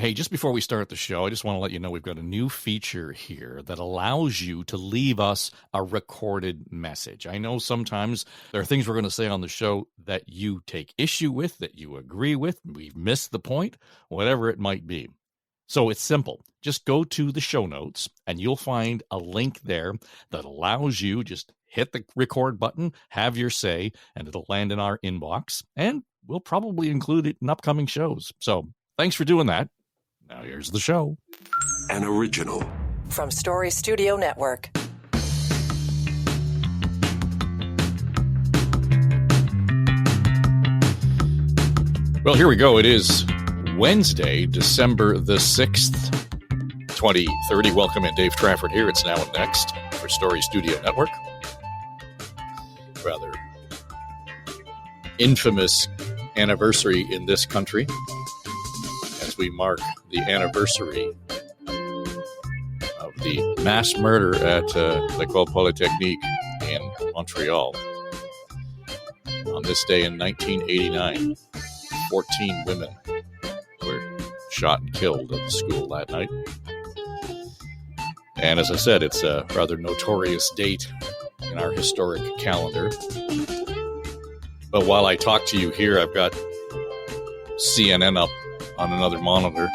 Hey, just before we start the show, I just want to let you know we've got a new feature here that allows you to leave us a recorded message. I know sometimes there are things we're going to say on the show that you take issue with, that you agree with, we've missed the point, whatever it might be. So it's simple. Just go to the show notes and you'll find a link there that allows you just hit the record button, have your say, and it'll land in our inbox. And we'll probably include it in upcoming shows. So thanks for doing that. Now here's the show. An original from Story Studio Network. Well, here we go. It is Wednesday, December the 6th, 2030. Welcome in. Dave Trafford here. It's Now and Next for Story Studio Network. Rather infamous anniversary in this country as we mark the anniversary of the mass murder at L'École Polytechnique in Montreal. On this day in 1989, 14 women were shot and killed at the school that night. And as I said, it's a rather notorious date in our historic calendar. But while I talk to you here, I've got CNN up on another monitor,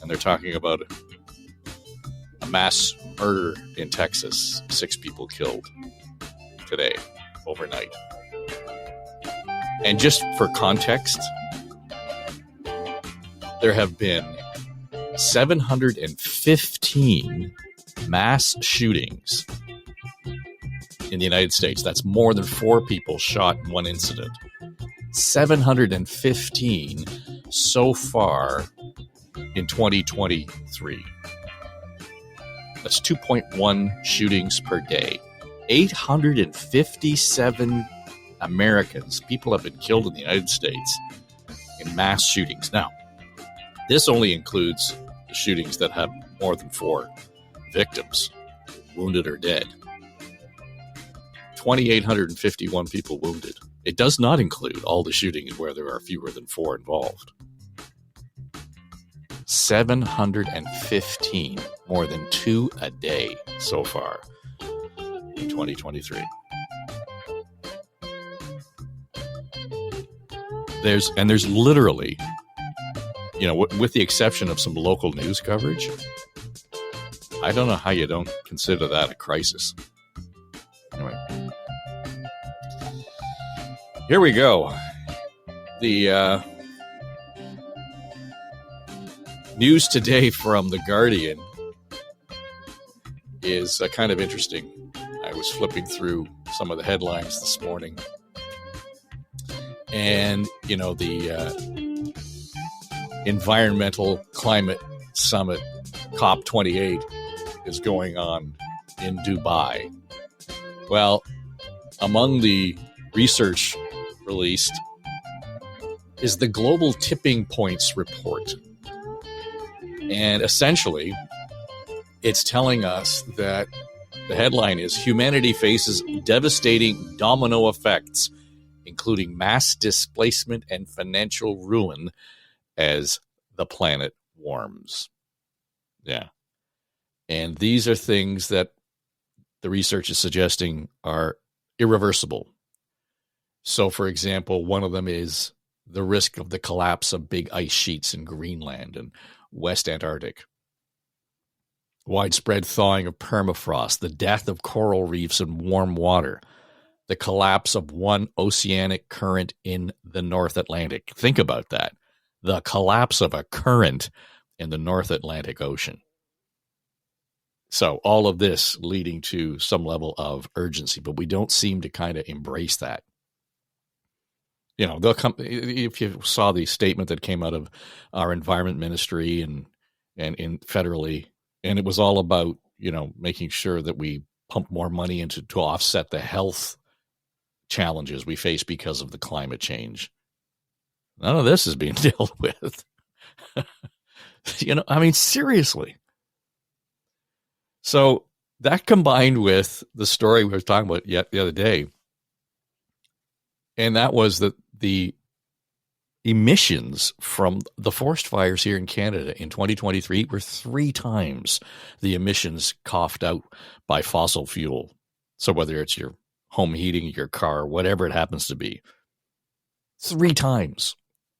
and they're talking about a mass murder in Texas. 6 people killed today, overnight. And just for context, there have been 715 mass shootings in the United States. That's more than 4 people shot in one incident. 715 so far in 2023. That's 2.1 shootings per day. 857 Americans, people have been killed in the United States in mass shootings. Now, this only includes the shootings that have more than 4 victims, wounded or dead. 2,851 people wounded. It does not include all the shootings where there are fewer than 4 involved. 715, more than 2 a day so far in 2023. There's literally, with the exception of some local news coverage, I don't know how you don't consider that a crisis. Anyway, here we go. The news today from The Guardian is kind of interesting. I was flipping through some of the headlines this morning. And, the Environmental Climate Summit, COP28, is going on in Dubai. Well, among the research released is the Global Tipping Points Report. And essentially, it's telling us that the headline is humanity faces devastating domino effects, including mass displacement and financial ruin as the planet warms. Yeah. And these are things that the research is suggesting are irreversible. So, for example, one of them is the risk of the collapse of big ice sheets in Greenland and West Antarctic, widespread thawing of permafrost, the death of coral reefs and warm water, the collapse of one oceanic current in the North Atlantic. Think about that. The collapse of a current in the North Atlantic Ocean. So all of this leading to some level of urgency, but we don't seem to kind of embrace that. They'll come. If you saw the statement that came out of our environment ministry and in federally, and it was all about, making sure that we pump more money into to offset the health challenges we face because of the climate change. None of this is being dealt with. Seriously. So that combined with the story we were talking about the other day, and that was that the emissions from the forest fires here in Canada in 2023 were 3 times the emissions coughed out by fossil fuel. So whether it's your home heating, your car, whatever it happens to be, 3 times.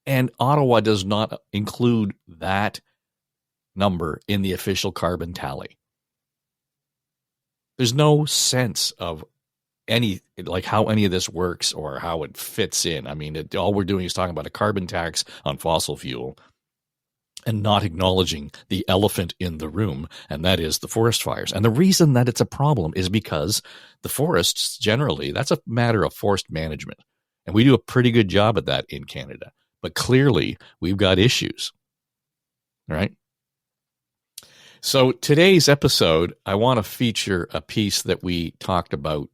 And Ottawa does not include that number in the official carbon tally. There's no sense of how any of this works or how it fits in. I mean, all we're doing is talking about a carbon tax on fossil fuel and not acknowledging the elephant in the room, and that is the forest fires. And the reason that it's a problem is because the forests generally, that's a matter of forest management. And we do a pretty good job at that in Canada. But clearly, we've got issues, right? So today's episode, I want to feature a piece that we talked about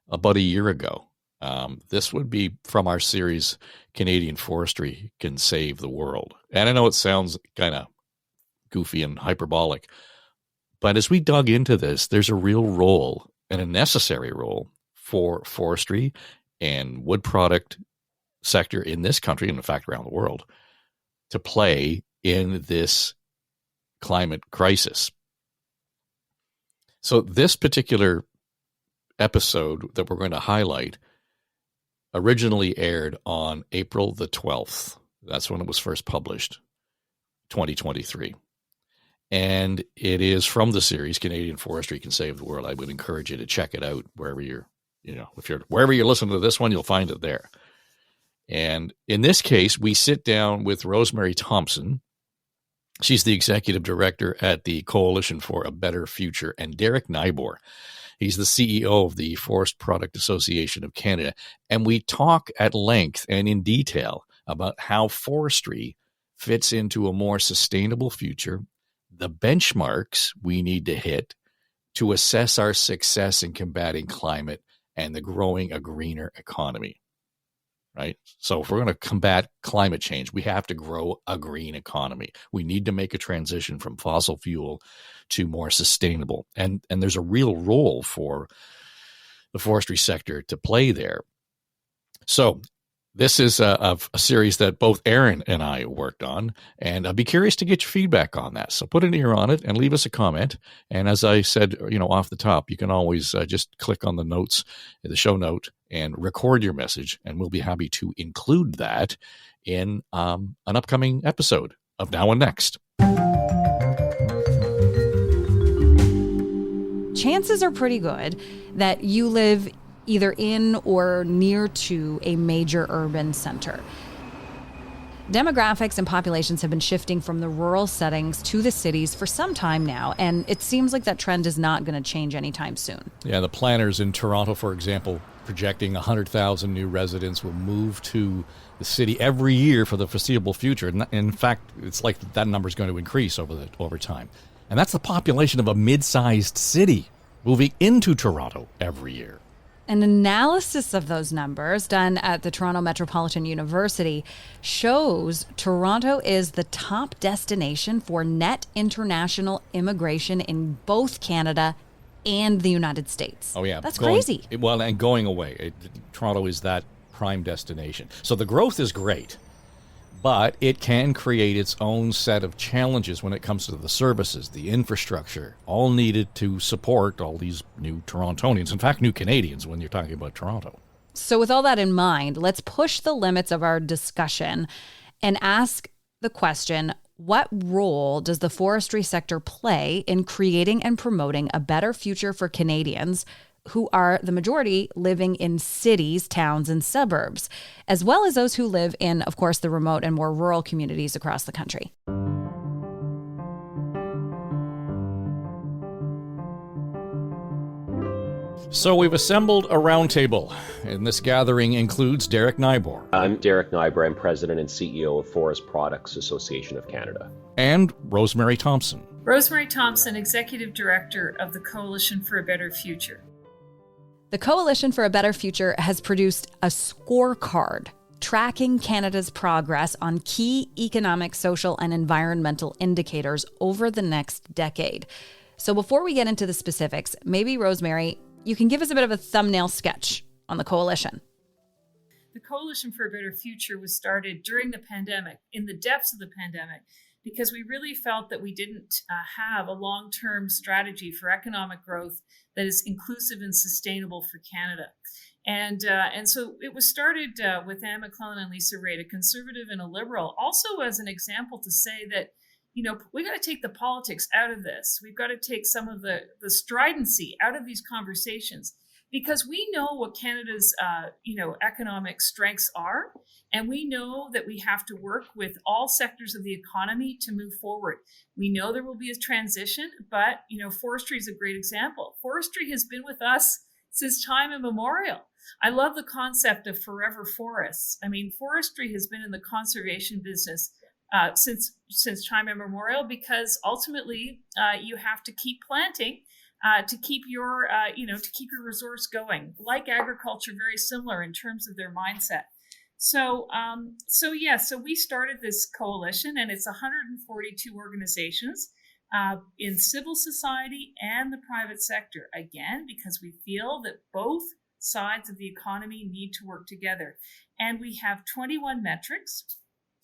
a year ago. This would be from our series, Canadian Forestry Can Save the World. And I know it sounds kind of goofy and hyperbolic, but as we dug into this, there's a real role and a necessary role for forestry and wood product sector in this country, and in fact around the world, to play in this climate crisis. So this particular episode that we're going to highlight originally aired on April the 12th. That's when it was first published, 2023. And it is from the series Canadian Forestry Can Save the World. I would encourage you to check it out wherever wherever you're listening to this one, you'll find it there. And in this case, we sit down with Rosemary Thompson. She's the executive director at the Coalition for a Better Future, and Derek Nybor. He's the CEO of the Forest Product Association of Canada. And we talk at length and in detail about how forestry fits into a more sustainable future, the benchmarks we need to hit to assess our success in combating climate and the growing a greener economy. Right? So if we're going to combat climate change, we have to grow a green economy. We need to make a transition from fossil fuel to more sustainable. And there's a real role for the forestry sector to play there. So this is a series that both Aaron and I worked on, and I'd be curious to get your feedback on that. So put an ear on it and leave us a comment. And as I said, off the top, you can always just click on the notes, the show note, and record your message, and we'll be happy to include that in an upcoming episode of Now and Next. Chances are pretty good that you live either in or near to a major urban center. Demographics and populations have been shifting from the rural settings to the cities for some time now, and it seems like that trend is not going to change anytime soon. Yeah, the planners in Toronto, for example, projecting 100,000 new residents will move to the city every year for the foreseeable future. And in fact, it's like that number is going to increase over time. And that's the population of a mid-sized city moving into Toronto every year. An analysis of those numbers done at the Toronto Metropolitan University shows Toronto is the top destination for net international immigration in both Canada and the United States. Oh, yeah. That's crazy. Well, and going away. Toronto is that prime destination. So the growth is great, but it can create its own set of challenges when it comes to the services, the infrastructure, all needed to support all these new Torontonians, in fact, new Canadians when you're talking about Toronto. So with all that in mind, let's push the limits of our discussion and ask the question, what role does the forestry sector play in creating and promoting a better future for Canadians who are the majority living in cities, towns, and suburbs, as well as those who live in, of course, the remote and more rural communities across the country? So we've assembled a roundtable, and this gathering includes Derek Nybor. I'm Derek Nybor. I'm President and CEO of Forest Products Association of Canada. And Rosemary Thompson. Rosemary Thompson, Executive Director of the Coalition for a Better Future. The Coalition for a Better Future has produced a scorecard tracking Canada's progress on key economic, social, and environmental indicators over the next decade. So before we get into the specifics, maybe, Rosemary, you can give us a bit of a thumbnail sketch on the Coalition. the Coalition for a Better Future was started during the pandemic, in the depths of the pandemic, because we really felt that we didn't have a long-term strategy for economic growth that is inclusive and sustainable for Canada. And so it was started with Anne McClellan and Lisa Raitt, a conservative and a liberal, also as an example to say that, we got to take the politics out of this. We've got to take some of the stridency out of these conversations, because we know what Canada's, economic strengths are. And we know that we have to work with all sectors of the economy to move forward. We know there will be a transition, but, forestry is a great example. Forestry has been with us since time immemorial. I love the concept of forever forests. I mean, forestry has been in the conservation business since time immemorial, because ultimately you have to keep planting to keep your resource going. Like agriculture, very similar in terms of their mindset. So we started this coalition, and it's 142 organizations in civil society and the private sector. Again, because we feel that both sides of the economy need to work together, and we have 21 metrics,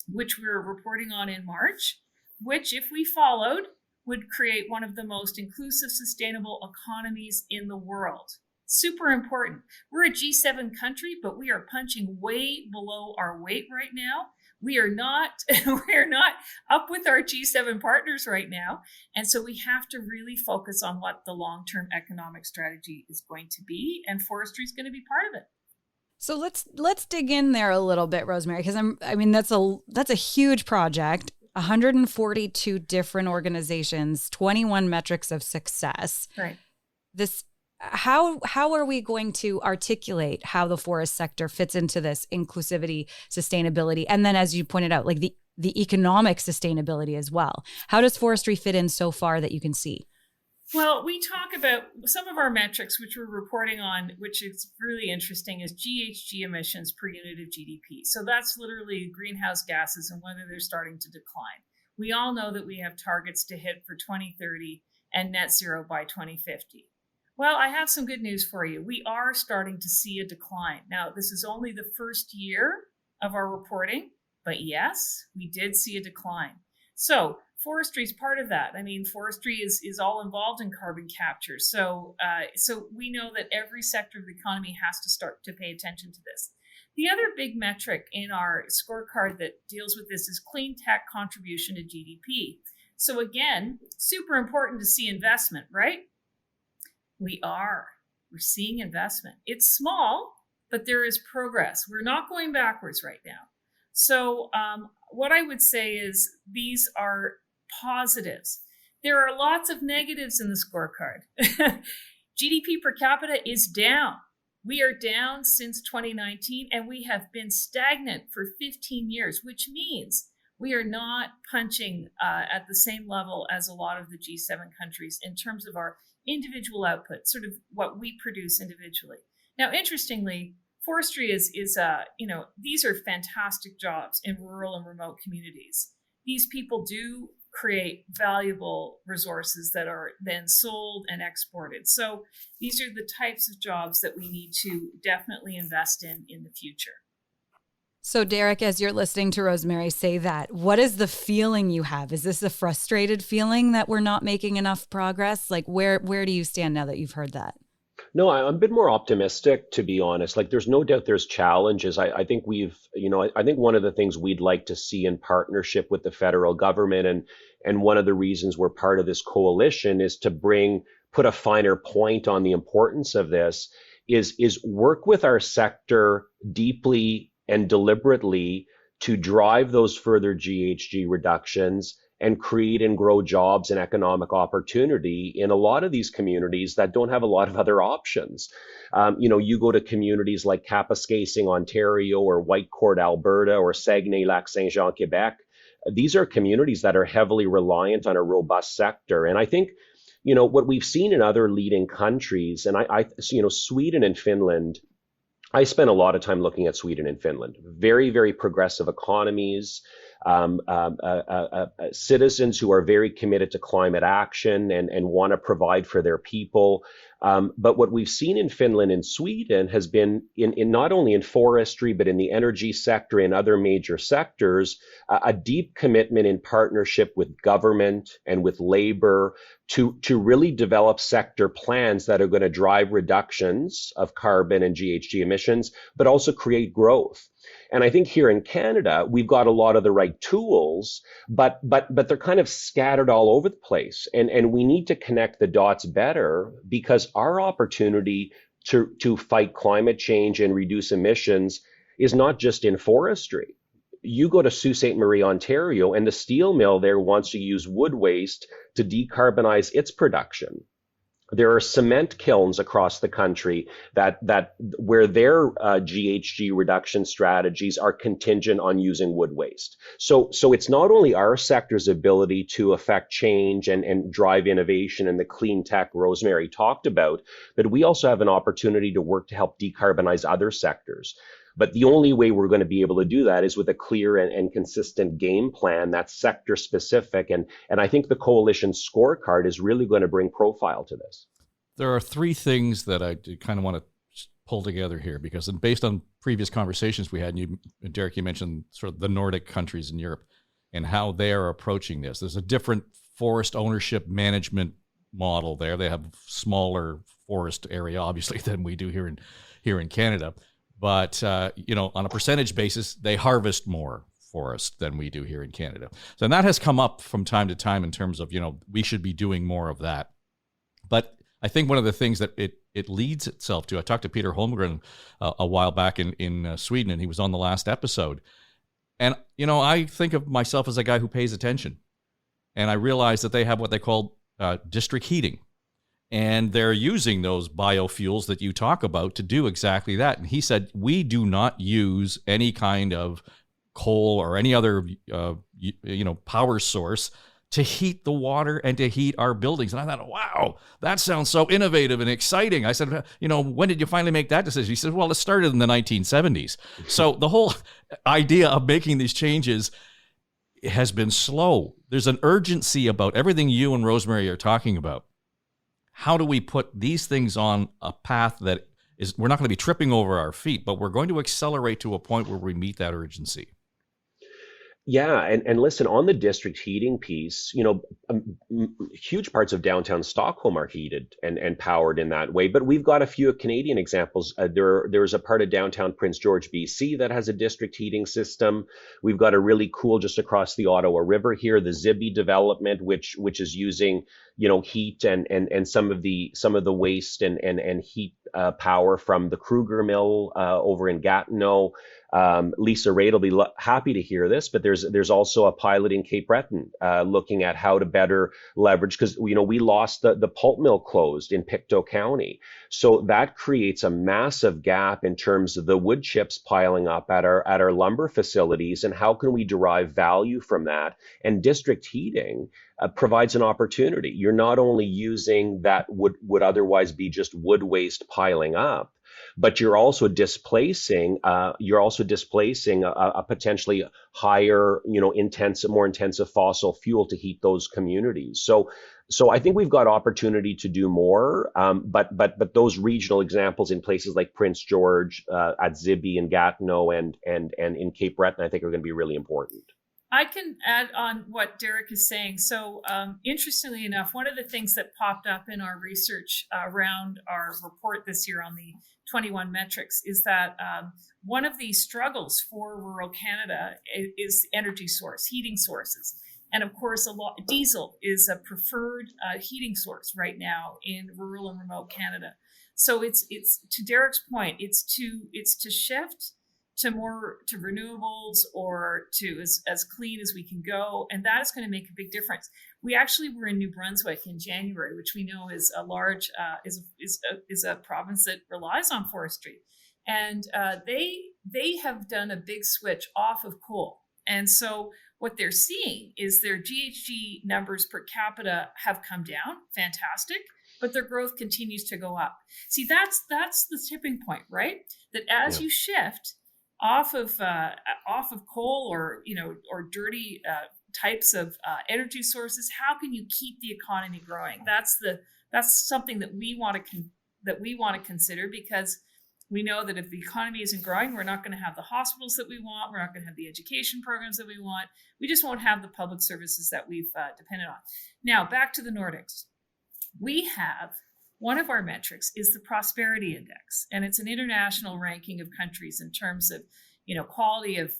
which we're reporting on in March, which, if we followed, would create one of the most inclusive, sustainable economies in the world. Super important. We're a G7 country, but we are punching way below our weight right now. We are not up with our G7 partners right now. And so we have to really focus on what the long-term economic strategy is going to be, and forestry is going to be part of it. So let's dig in there a little bit, Rosemary, because that's a huge project. 142 different organizations, 21 metrics of success. Right. How are we going to articulate how the forest sector fits into this inclusivity, sustainability, and then, as you pointed out, like the economic sustainability as well? How does forestry fit in so far that you can see? Well, we talk about some of our metrics, which we're reporting on, which is really interesting, is GHG emissions per unit of GDP. So that's literally greenhouse gases and whether they're starting to decline. We all know that we have targets to hit for 2030 and net zero by 2050. Well, I have some good news for you. We are starting to see a decline. Now, this is only the first year of our reporting, but yes, we did see a decline. So forestry is part of that. I mean, forestry is all involved in carbon capture. So we know that every sector of the economy has to start to pay attention to this. The other big metric in our scorecard that deals with this is clean tech contribution to GDP. So again, super important to see investment, right? We're seeing investment. It's small, but there is progress. We're not going backwards right now. So what I would say is these are positives. There are lots of negatives in the scorecard. GDP per capita is down. We are down since 2019, and we have been stagnant for 15 years, which means we are not punching at the same level as a lot of the G7 countries in terms of our individual output, sort of what we produce individually. Now, interestingly, forestry is these are fantastic jobs in rural and remote communities. These people do create valuable resources that are then sold and exported. So these are the types of jobs that we need to definitely invest in the future. So Derek, as you're listening to Rosemary say that, what is the feeling you have? Is this a frustrated feeling that we're not making enough progress? Like where do you stand now that you've heard that? No, I'm a bit more optimistic, to be honest. Like, there's no doubt there's challenges. I think I think one of the things we'd like to see in partnership with the federal government, and one of the reasons we're part of this coalition is to put a finer point on the importance of this, is work with our sector deeply and deliberately to drive those further GHG reductions and create and grow jobs and economic opportunity in a lot of these communities that don't have a lot of other options. You go to communities like Kapuskasing, Ontario, or Whitecourt, Alberta, or Saguenay-Lac-Saint-Jean, Quebec. These are communities that are heavily reliant on a robust sector. And I think, what we've seen in other leading countries, and Sweden and Finland, I spent a lot of time looking at Sweden and Finland. Very, very progressive economies. citizens who are very committed to climate action and want to provide for their people. But what we've seen in Finland and Sweden has been in not only in forestry, but in the energy sector and other major sectors, a deep commitment in partnership with government and with labor to really develop sector plans that are going to drive reductions of carbon and GHG emissions, but also create growth. And I think here in Canada, we've got a lot of the right tools, but they're kind of scattered all over the place. And we need to connect the dots better, because our opportunity to fight climate change and reduce emissions is not just in forestry. You go to Sault Ste. Marie, Ontario, and the steel mill there wants to use wood waste to decarbonize its production. There are cement kilns across the country that where their GHG reduction strategies are contingent on using wood waste. So it's not only our sector's ability to affect change and drive innovation and the clean tech Rosemary talked about, but we also have an opportunity to work to help decarbonize other sectors. But the only way we're going to be able to do that is with a clear and consistent game plan that's sector specific. And I think the coalition scorecard is really going to bring profile to this. There are three things that I kind of want to pull together here, because based on previous conversations we had, and Derek, you mentioned sort of the Nordic countries in Europe and how they are approaching this. There's a different forest ownership management model there. They have smaller forest area, obviously, than we do here in Canada. But, on a percentage basis, they harvest more forest than we do here in Canada. So and that has come up from time to time in terms of, we should be doing more of that. But I think one of the things that it leads itself to, I talked to Peter Holmgren a while back in Sweden, and he was on the last episode. And, I think of myself as a guy who pays attention. And I realize that they have what they call district heating. And they're using those biofuels that you talk about to do exactly that. And he said, we do not use any kind of coal or any other, power source to heat the water and to heat our buildings. And I thought, wow, that sounds so innovative and exciting. I said, when did you finally make that decision? He said, well, it started in the 1970s. So the whole idea of making these changes has been slow. There's an urgency about everything you and Rosemary are talking about. How do we put these things on a path that is, we're not going to be tripping over our feet, but we're going to accelerate to a point where we meet that urgency? Yeah, and listen, on the district heating piece, huge parts of downtown Stockholm are heated and powered in that way. But we've got a few Canadian examples. There's a part of downtown Prince George, BC, that has a district heating system. We've got a really cool just across the Ottawa River here, the Zibi development, which is using heat and some of the waste and heat power from the Kruger mill over in Gatineau. Lisa Raitt will be happy to hear this, but there's also a pilot in Cape Breton looking at how to better leverage, because we lost the pulp mill closed in Pictou County, so that creates a massive gap in terms of the wood chips piling up at our lumber facilities, and how can we derive value from that? And district heating provides an opportunity. You're not only using that would otherwise be just wood waste piling up, but you're also displacing a potentially higher, more intensive fossil fuel to heat those communities. So I think we've got opportunity to do more, but those regional examples in places like Prince George, at Zibi and Gatineau and in Cape Breton, I think are going to be really important. I can add on what Derek is saying. So interestingly enough, one of the things that popped up in our research around our report this year on the 21 metrics is that one of the struggles for rural Canada is energy source, heating sources. And of course, diesel is a preferred heating source right now in rural and remote Canada. So it's to Derek's point, it's to shift to renewables or to as clean as we can go, and that is going to make a big difference. We actually were in New Brunswick in January, which we know is a large is a province that relies on forestry, and they have done a big switch off of coal, and so what they're seeing is their GHG numbers per capita have come down, fantastic, but their growth continues to go up. See, that's the tipping point, right? That as you shift, off of coal or dirty types of energy sources? How can you keep the economy growing? That's something that we want to consider, because we know that if the economy isn't growing, we're not going to have the hospitals that we want. We're not going to have the education programs that we want. We just won't have the public services that we've depended on. Now, back to the Nordics. We have, one of our metrics is the Prosperity Index, and it's an international ranking of countries in terms of, quality of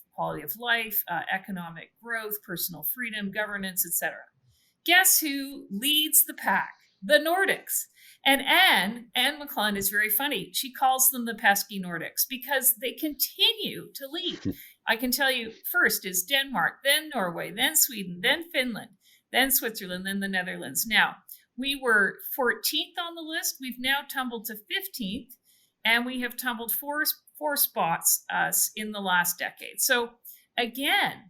life, economic growth, personal freedom, governance, etc. Guess who leads the pack? The Nordics. And Anne McClellan is very funny. She calls them the pesky Nordics because they continue to lead. I can tell you, first is Denmark, then Norway, then Sweden, then Finland, then Switzerland, then the Netherlands. Now, we were 14th on the list. We've now tumbled to 15th, and we have tumbled four spots in the last decade. So again,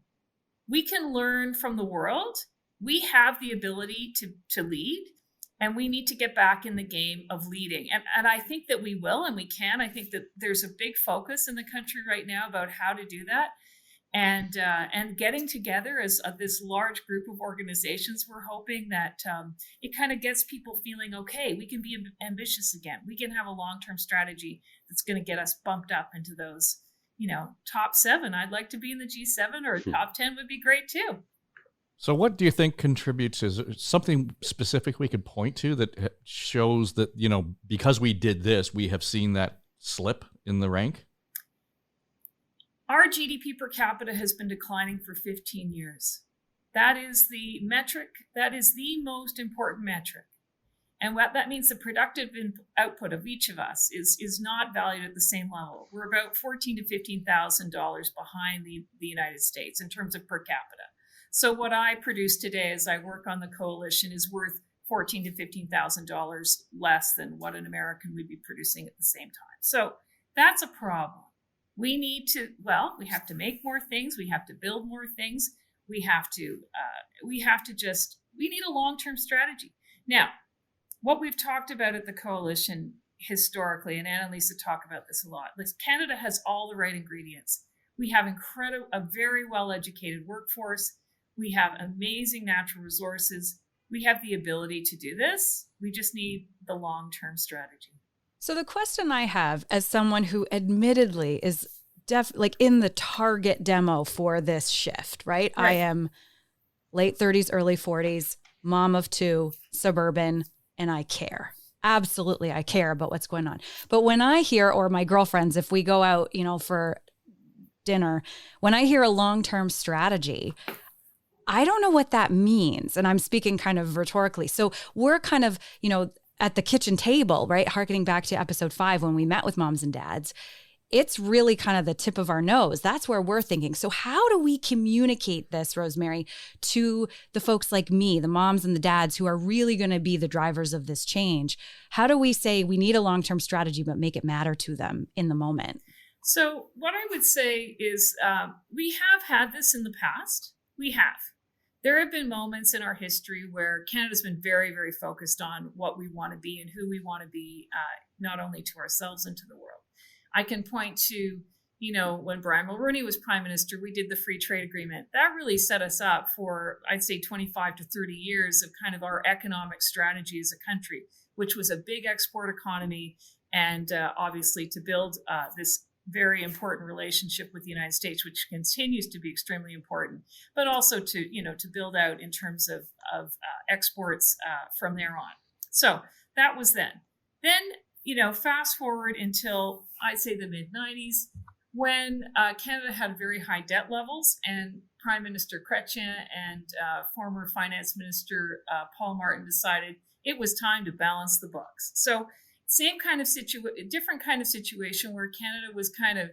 we can learn from the world. We have the ability to lead. And we need to get back in the game of leading. And I think that we will, and we can. I think that there's a big focus in the country right now about how to do that. And getting together as this large group of organizations, we're hoping that it kind of gets people feeling, okay, we can be ambitious again. We can have a long-term strategy that's going to get us bumped up into those, top 7. I'd like to be in the G7, or top 10 would be great too. So what do you think contributes? Is there something specific we could point to that shows that, because we did this, we have seen that slip in the rank? Our GDP per capita has been declining for 15 years. That is the metric. That is the most important metric. And what that means, the productive output of each of us is not valued at the same level. We're about $14,000 to $15,000 behind the United States in terms of per capita. So what I produce today as I work on the coalition is worth $14,000 to $15,000 less than what an American would be producing at the same time. So that's a problem. We need to, we have to make more things. We have to build more things. We need a long-term strategy. Now, what we've talked about at the coalition historically, and Anna and Lisa talk about this a lot, Canada has all the right ingredients. We have a very well-educated workforce. We have amazing natural resources. We have the ability to do this. We just need the long-term strategy. So the question I have, as someone who admittedly is in the target demo for this shift, right? I am late 30s, early 40s, mom of 2, suburban, and I care. Absolutely, I care about what's going on. But when I hear, or my girlfriends, if we go out, for dinner, when I hear a long-term strategy, I don't know what that means. And I'm speaking kind of rhetorically. So we're kind of, at the kitchen table, right? Harkening back to episode 5, when we met with moms and dads, it's really kind of the tip of our nose. That's where we're thinking. So how do we communicate this, Rosemary, to the folks like me, the moms and the dads who are really going to be the drivers of this change? How do we say we need a long-term strategy, but make it matter to them in the moment? So what I would say is we have had this in the past. We have. There have been moments in our history where Canada's been very, very focused on what we want to be and who we want to be, not only to ourselves and to the world. I can point to, when Brian Mulroney was Prime Minister, we did the free trade agreement. That really set us up for, I'd say, 25 to 30 years of kind of our economic strategy as a country, which was a big export economy, and obviously to build this very important relationship with the United States, which continues to be extremely important, but also to build out in terms of exports from there on. So that was then. Then, fast forward until I'd say the mid-90s, when Canada had very high debt levels, and Prime Minister Chrétien and former Finance Minister Paul Martin decided it was time to balance the books. So different kind of situation where Canada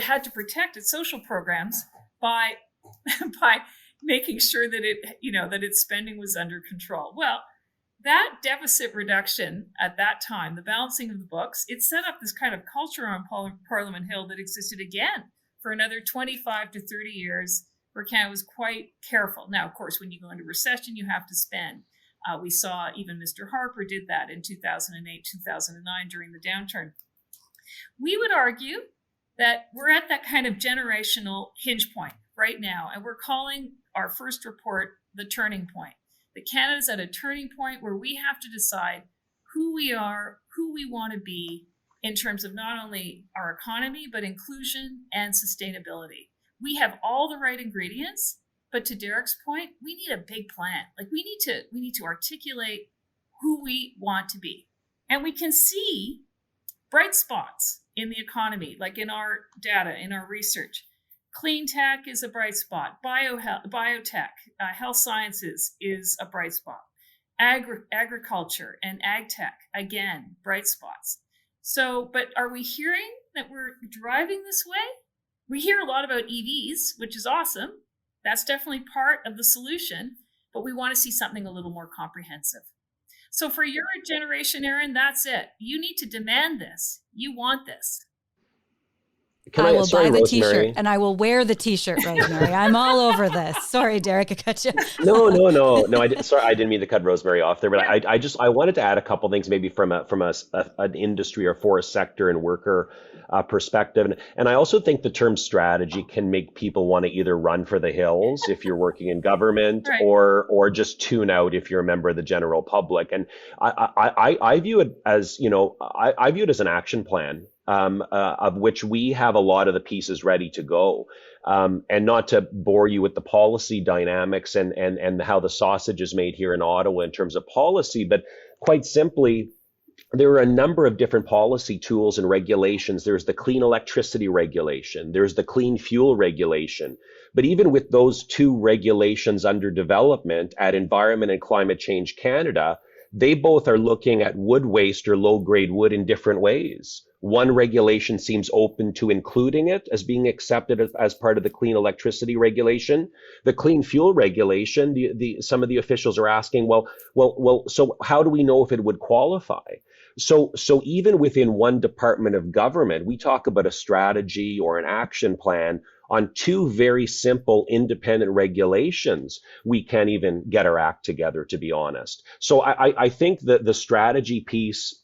had to protect its social programs by making sure that that its spending was under control. Well, that deficit reduction at that time, the balancing of the books, it set up this kind of culture on Parliament Hill that existed again for another 25 to 30 years, where Canada was quite careful. Now, of course, when you go into recession, you have to spend. We saw even Mr. Harper did that in 2008, 2009 during the downturn. We would argue that we're at that kind of generational hinge point right now. And we're calling our first report the turning point. That Canada's at a turning point where we have to decide who we are, who we want to be in terms of not only our economy, but inclusion and sustainability. We have all the right ingredients, but to Derek's point, we need a big plan. Like we need to articulate who we want to be. And we can see bright spots in the economy, like in our data, in our research. Clean tech is a bright spot. Biotech, health sciences is a bright spot. Agriculture and ag tech, again, bright spots. So, but are we hearing that we're driving this way? We hear a lot about EVs, which is awesome. That's definitely part of the solution, but we want to see something a little more comprehensive. So for your generation, Aaron, that's it. You need to demand this. You want this. I will buy the Rosemary. T-shirt and I will wear the T-shirt, Rosemary. I'm all over this. Sorry, Derek, I cut you. No. I didn't mean to cut Rosemary off there, but I wanted to add a couple things maybe from an industry or forest sector and worker perspective, and I also think the term strategy can make people want to either run for the hills if you're working in government, right, or just tune out if you're a member of the general public. And I view it as I view it as an action plan. Of which we have a lot of the pieces ready to go. And not to bore you with the policy dynamics and how the sausage is made here in Ottawa in terms of policy, but quite simply, there are a number of different policy tools and regulations. There's the clean electricity regulation. There's the clean fuel regulation. But even with those two regulations under development at Environment and Climate Change Canada, they both are looking at wood waste or low-grade wood in different ways. One regulation seems open to including it as being accepted as part of the clean electricity regulation. The clean fuel regulation, some of the officials are asking, well, so how do we know if it would qualify? So even within one department of government, we talk about a strategy or an action plan on two very simple independent regulations. We can't even get our act together, to be honest. So I think that the strategy piece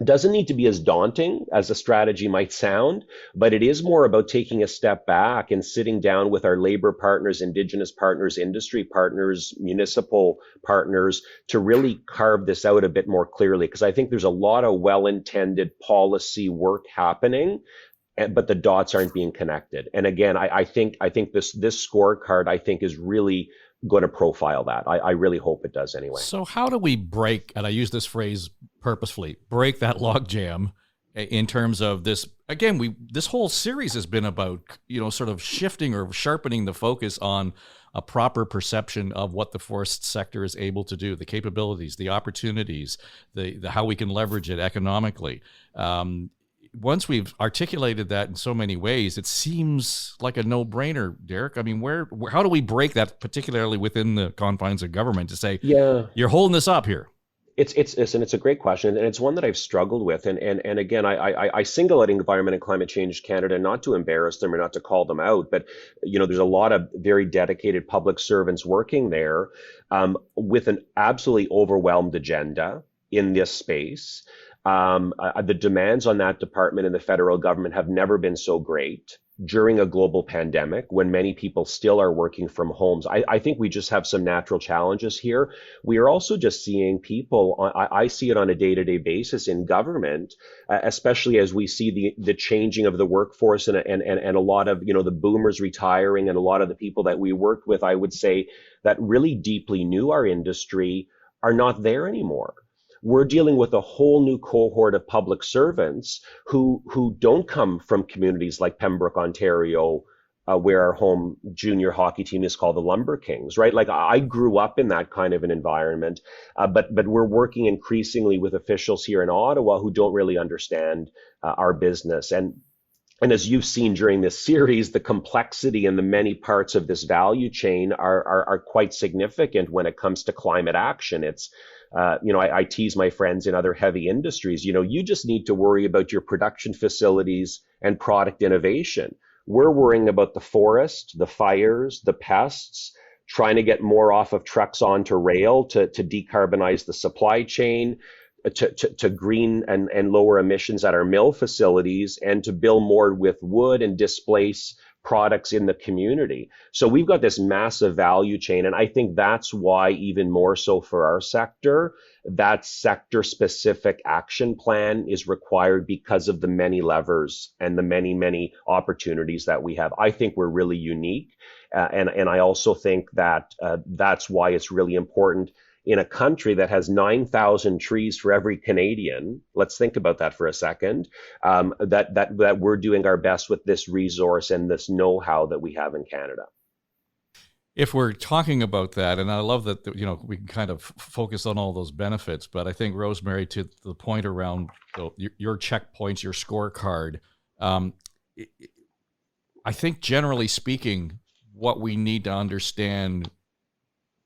doesn't need to be as daunting as a strategy might sound, but it is more about taking a step back and sitting down with our labor partners, Indigenous partners, industry partners, municipal partners to really carve this out a bit more clearly. Because I think there's a lot of well-intended policy work happening, but the dots aren't being connected. And again, I think this scorecard, I think, is really going to profile that. I really hope it does anyway. So how do we break, and I use this phrase purposefully, break that logjam in terms of this? Again, this whole series has been about, sort of shifting or sharpening the focus on a proper perception of what the forest sector is able to do, the capabilities, the opportunities, the how we can leverage it economically. Once we've articulated that in so many ways, it seems like a no-brainer, Derek. I mean, how do we break that, particularly within the confines of government, to say, you're holding this up here? It's a great question, and it's one that I've struggled with. And again, I single out Environment and Climate Change Canada not to embarrass them or not to call them out, but there's a lot of very dedicated public servants working there with an absolutely overwhelmed agenda in this space. The demands on that department in the federal government have never been so great during a global pandemic when many people still are working from homes. I think we just have some natural challenges here. We are also just seeing people, I see it on a day-to-day basis in government, especially as we see the changing of the workforce and a lot of, the boomers retiring, and a lot of the people that we worked with, I would say, that really deeply knew our industry are not there anymore. We're dealing with a whole new cohort of public servants who don't come from communities like Pembroke, Ontario, where our home junior hockey team is called the Lumber Kings, right? Like I grew up in that kind of an environment, but we're working increasingly with officials here in Ottawa who don't really understand our business. And as you've seen during this series, the complexity and the many parts of this value chain are quite significant when it comes to climate action. It's I tease my friends in other heavy industries, you just need to worry about your production facilities and product innovation. We're worrying about the forest, the fires, the pests, trying to get more off of trucks onto rail to decarbonize the supply chain, to green and lower emissions at our mill facilities, and to build more with wood and displace products in the community. So we've got this massive value chain. And I think that's why, even more so for our sector, that sector specific action plan is required, because of the many levers and the many opportunities that we have. I think we're really unique. And I also think that that's why it's really important in a country that has 9,000 trees for every Canadian. Let's think about that for a second. That we're doing our best with this resource and this know-how that we have in Canada. If we're talking about that, and I love that, we can kind of focus on all those benefits, but I think, Rosemary, to the point around your checkpoints, your scorecard, I think generally speaking, what we need to understand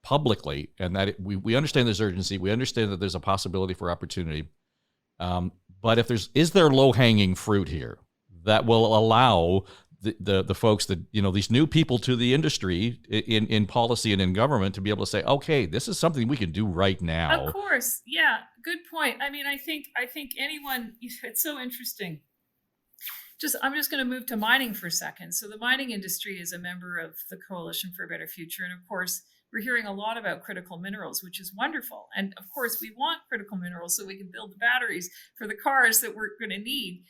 publicly, and that we understand there's urgency, we understand that there's a possibility for opportunity, but is there low-hanging fruit here that will allow the folks that, these new people to the industry in policy and in government to be able to say, okay, this is something we can do right now? Of course. Yeah. Good point. I mean, I think anyone, it's so interesting. I'm just going to move to mining for a second. So the mining industry is a member of the Coalition for a Better Future. And of course, we're hearing a lot about critical minerals, which is wonderful. And of course, we want critical minerals so we can build the batteries for the cars that we're going to need.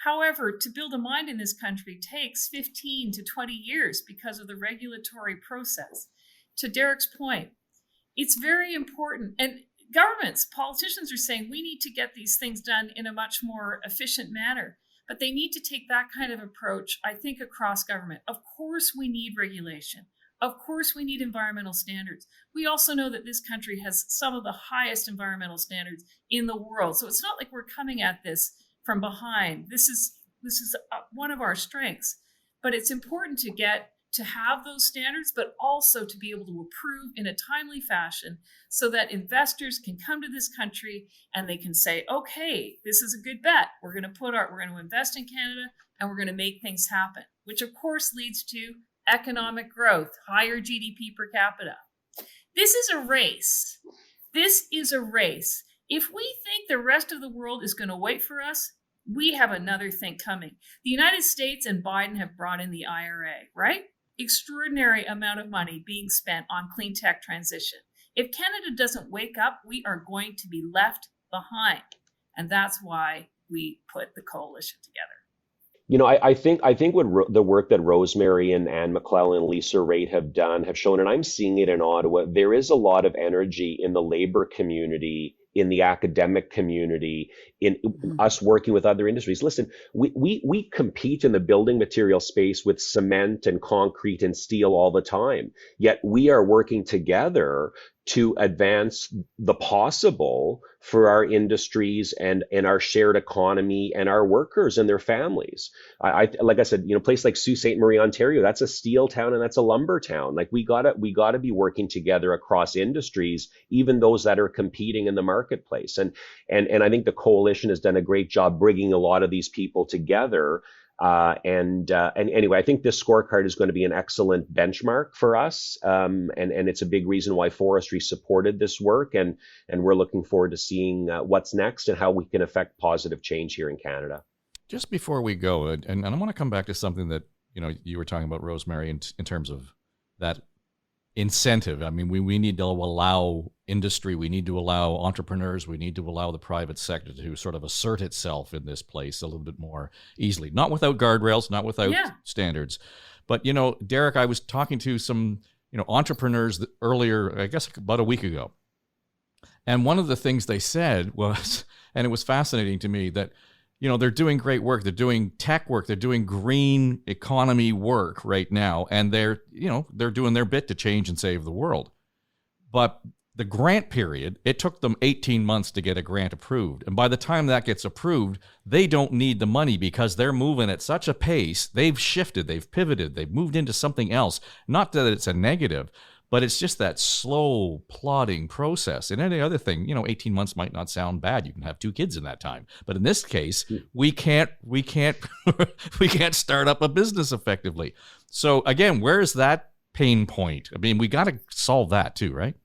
However, to build a mine in this country takes 15 to 20 years because of the regulatory process. To Derek's point, it's very important. And governments, politicians are saying we need to get these things done in a much more efficient manner. But they need to take that kind of approach, I think, across government. Of course, we need regulation. Of course, we need environmental standards. We also know that this country has some of the highest environmental standards in the world. So it's not like we're coming at this from behind. This is one of our strengths. But it's important to have those standards, but also to be able to approve in a timely fashion so that investors can come to this country and they can say, okay, this is a good bet. We're going to invest in Canada and we're going to make things happen, which of course leads to economic growth, higher GDP per capita. This is a race. If we think the rest of the world is going to wait for us, we have another thing coming. The United States and Biden have brought in the IRA, right? Extraordinary amount of money being spent on clean tech transition. If Canada doesn't wake up, we are going to be left behind. And that's why we put the coalition together. I think what the work that Rosemary and Anne McClellan and Lisa Raitt have shown, and I'm seeing it in Ottawa, there is a lot of energy in the labor community, in the academic community, in us working with other industries. Listen, we compete in the building material space with cement and concrete and steel all the time, yet we are working together to advance the possible for our industries and our shared economy and our workers and their families. Like I said, a place like Sault Ste. Marie, Ontario, that's a steel town and that's a lumber town. Like we gotta be working together across industries, even those that are competing in the marketplace. And I think the coalition has done a great job bringing a lot of these people together. And anyway, I think this scorecard is going to be an excellent benchmark for us. And it's a big reason why Forestry supported this work. And we're looking forward to seeing what's next and how we can affect positive change here in Canada. Just before we go, and I want to come back to something that, you were talking about, Rosemary, in terms of that incentive. I mean, we need to allow industry, we need to allow entrepreneurs, we need to allow the private sector to sort of assert itself in this place a little bit more easily, not without guardrails, not without standards. But, Derek, I was talking to some, entrepreneurs earlier, I guess about a week ago. And one of the things they said was, and it was fascinating to me, that they're doing great work. They're doing tech work. They're doing green economy work right now. And they're doing their bit to change and save the world. But the grant period, it took them 18 months to get a grant approved. And by the time that gets approved, they don't need the money because they're moving at such a pace. They've shifted, they've pivoted, they've moved into something else. Not that it's a negative, but it's just that slow, plodding process. And any other thing, 18 months might not sound bad. You can have 2 kids in that time. But in this case, we can't we can't start up a business effectively. So again, where's that pain point? I mean, we got to solve that too, right?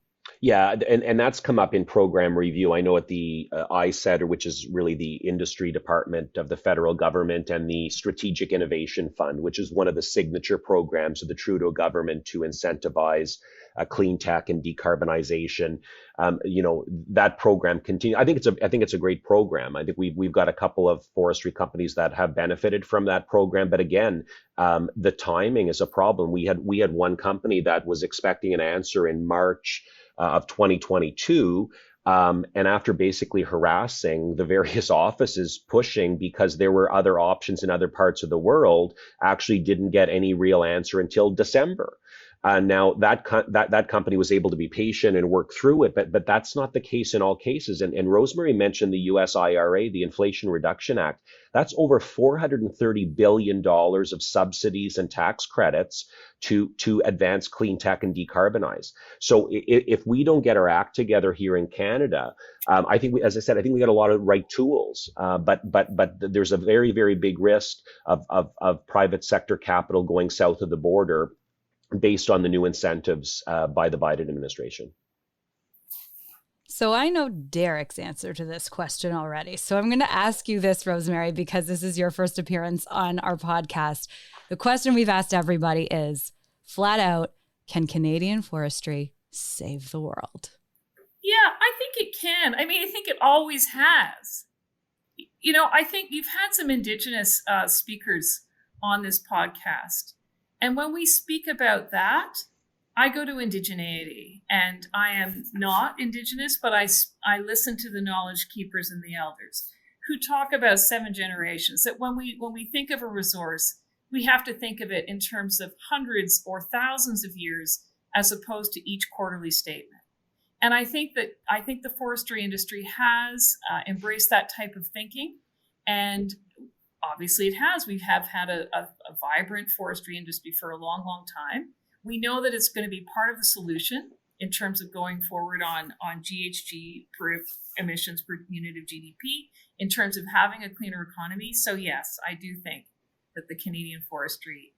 Yeah, and that's come up in program review. I know at the ICETR, which is really the industry department of the federal government, and the Strategic Innovation Fund, which is one of the signature programs of the Trudeau government to incentivize clean tech and decarbonization. That program continues. I think it's a great program. I think we've got a couple of forestry companies that have benefited from that program, but again, the timing is a problem. We had one company that was expecting an answer in March of 2022. And after basically harassing the various offices pushing because there were other options in other parts of the world, actually didn't get any real answer until December. Now that company was able to be patient and work through it, but that's not the case in all cases. And Rosemary mentioned the U.S. IRA, the Inflation Reduction Act. That's over $430 billion of subsidies and tax credits to advance clean tech and decarbonize. So if we don't get our act together here in Canada, I think, as I said, I think we got a lot of right tools, but there's a very, very big risk of private sector capital going south of the border based on the new incentives by the Biden administration. So I know Derek's answer to this question already. So I'm going to ask you this, Rosemary, because this is your first appearance on our podcast. The question we've asked everybody is, flat out, can Canadian forestry save the world? Yeah, I think it can. I mean, I think it always has. I think you've had some Indigenous speakers on this podcast. And when we speak about that, I go to indigeneity, and I am not Indigenous, but I listen to the knowledge keepers and the elders who talk about 7 generations, that when we think of a resource, we have to think of it in terms of hundreds or thousands of years as opposed to each quarterly statement. And I think the forestry industry has embraced that type of thinking, and obviously it has. We have had a vibrant forestry industry for a long, long time. We know that it's going to be part of the solution in terms of going forward on GHG per emissions per unit of GDP, in terms of having a cleaner economy. So yes, I do think that the Canadian forestry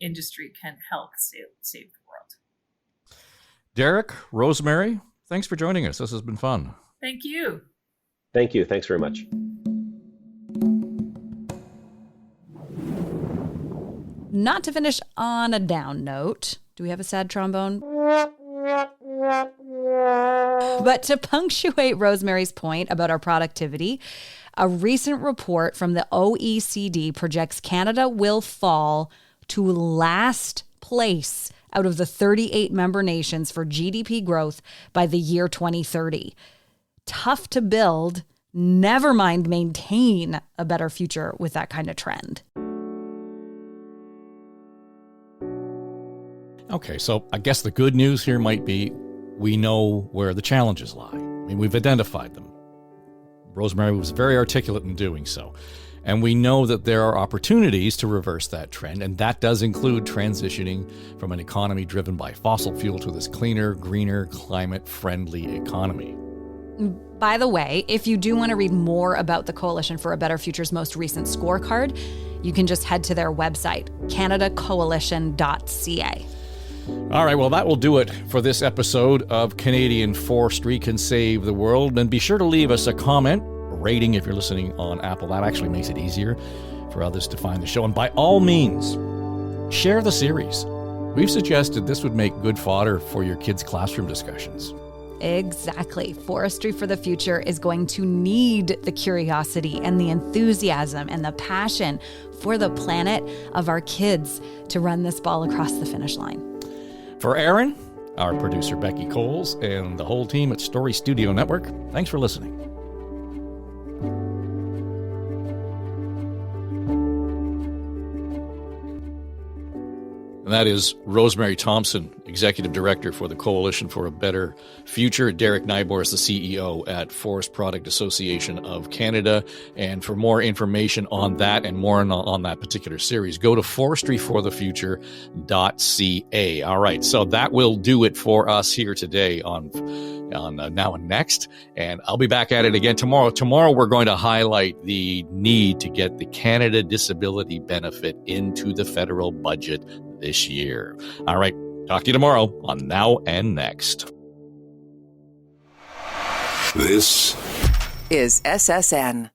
industry can help save the world. Derek, Rosemary, thanks for joining us. This has been fun. Thank you. Thank you. Thanks very much. Not to finish on a down note, do we have a sad trombone? But to punctuate Rosemary's point about our productivity, a recent report from the OECD projects Canada will fall to last place out of the 38 member nations for GDP growth by the year 2030. Tough to build, never mind maintain a better future with that kind of trend. Okay, so I guess the good news here might be we know where the challenges lie. I mean, we've identified them. Rosemary was very articulate in doing so. And we know that there are opportunities to reverse that trend, and that does include transitioning from an economy driven by fossil fuel to this cleaner, greener, climate-friendly economy. By the way, if you do want to read more about the Coalition for a Better Future's most recent scorecard, you can just head to their website, canadacoalition.ca. All right, well, that will do it for this episode of Canadian Forestry Can Save the World. And be sure to leave us a comment, a rating if you're listening on Apple. That actually makes it easier for others to find the show. And by all means, share the series. We've suggested this would make good fodder for your kids' classroom discussions. Exactly. Forestry for the Future is going to need the curiosity and the enthusiasm and the passion for the planet of our kids to run this ball across the finish line. For Aaron, our producer Becky Coles, and the whole team at Story Studio Network, thanks for listening. And that is Rosemary Thompson, Executive Director for the Coalition for a Better Future. Derek Nybor is the CEO at Forest Product Association of Canada. And for more information on that and more on that particular series, go to forestryforthefuture.ca. All right, so that will do it for us here today on Now and Next. And I'll be back at it again tomorrow. Tomorrow we're going to highlight the need to get the Canada Disability Benefit into the federal budget this year. All right, talk to you tomorrow on Now and Next. This is SSN.